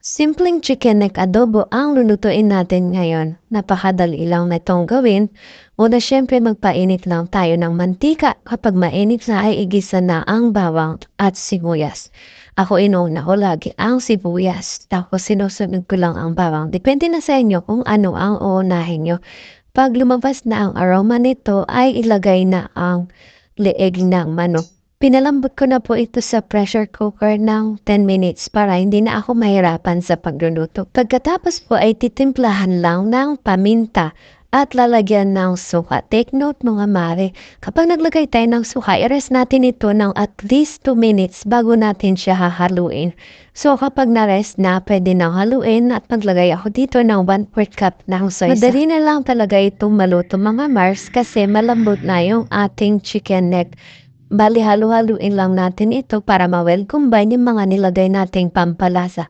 Simpleng chicken neck adobo ang lulutuin natin ngayon. Napakadali lang na itong gawin. Una syempre magpainit lang tayo ng mantika. Kapag mainit na ay igisa na ang bawang at sibuyas. Ako inuuna ko lagi ang sibuyas. Tapos sinusunod ko lang ang bawang. Depende na sa inyo kung ano ang uunahin nyo. Pag lumabas na ang aroma nito ay ilagay na ang leeg ng manok. Pinalambot ko na po ito sa pressure cooker ng 10 minutes para hindi na ako mahirapan sa pagluluto. Pagkatapos po ay titimplahan lang ng paminta at lalagyan ng suka. Take note mga mare, kapag naglagay tayo ng suka, i-rest natin ito ng at least 2 minutes bago natin siya hahaluin. So kapag na-rest na, pwede nang haluin at maglagay ako dito ng 1/4 cup ng soy sauce. Madali na lang talaga itong maluto mga Mars kasi malambot na yung ating chicken neck. Bali, halu-haluin lang natin ito para ma-well combine yung mga nilagay nating pampalasa.